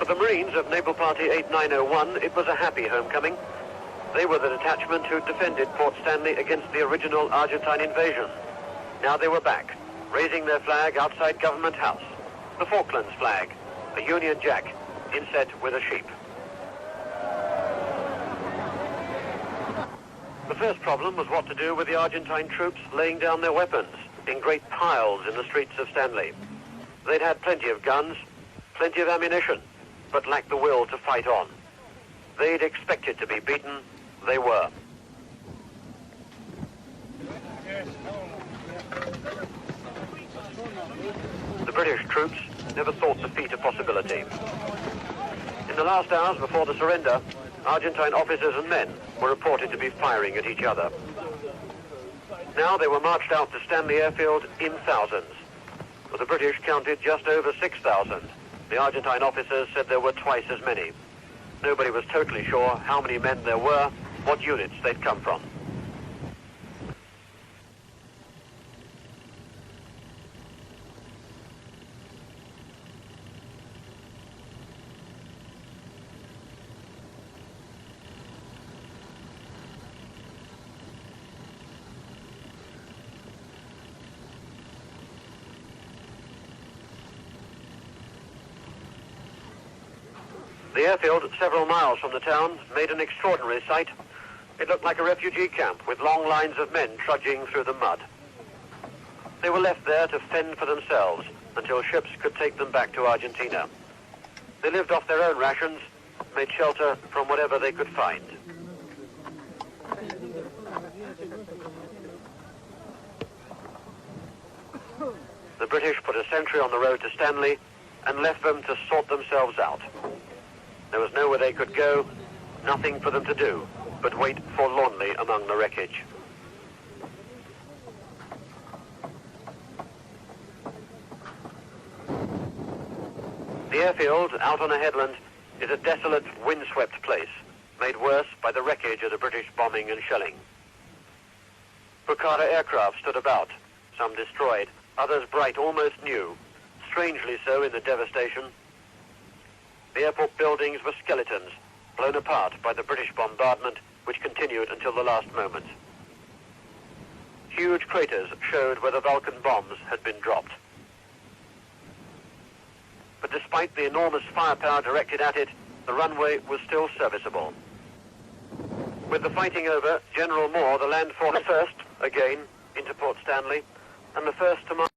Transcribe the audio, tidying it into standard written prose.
the Marines of Naval Party 8901, it was a happy homecoming. They were the detachment who defended Port Stanley against the original Argentine invasion. Now they were back, raising their flag outside Government House. The Falklands flag, a Union Jack, inset with a sheep. The first problem was what to do with the Argentine troops laying down their weapons in great piles in the streets of Stanley. They'd had plenty of guns, plenty of ammunition, but lacked the will to fight on. They'd expected to be beaten. They were. The British troops never thought defeat a possibility. In the last hours before the surrender, Argentine officers and men were reported to be firing at each other. Now they were marched out to Stanley Airfield in thousands. But the British counted just over 6,000. The Argentine officers said there were twice as many. Nobody was totally sure how many men there were, what units they'd come from. The airfield, several miles from the town, made an extraordinary sight. It looked like a refugee camp with long lines of men trudging through the mud. They were left there to fend for themselves until ships could take them back to Argentina. They lived off their own rations, made shelter from whatever they could find. The British put a sentry on the road to Stanley and left them to sort themselves out. There was nowhere they could go, nothing for them to do, but wait forlornly among the wreckage. The airfield, out on a headland, is a desolate, windswept place, made worse by the wreckage of the British bombing and shelling. Bucara aircraft stood about, some destroyed, others bright, almost new, strangely so in the devastation. The airport buildings were skeletons, blown apart by the British bombardment, which continued until the last moment. Huge craters showed where the Vulcan bombs had been dropped. But despite the enormous firepower directed at it, the runway was still serviceable. With the fighting over, General Moore, the land force, first, again, into Port Stanley, and the first to march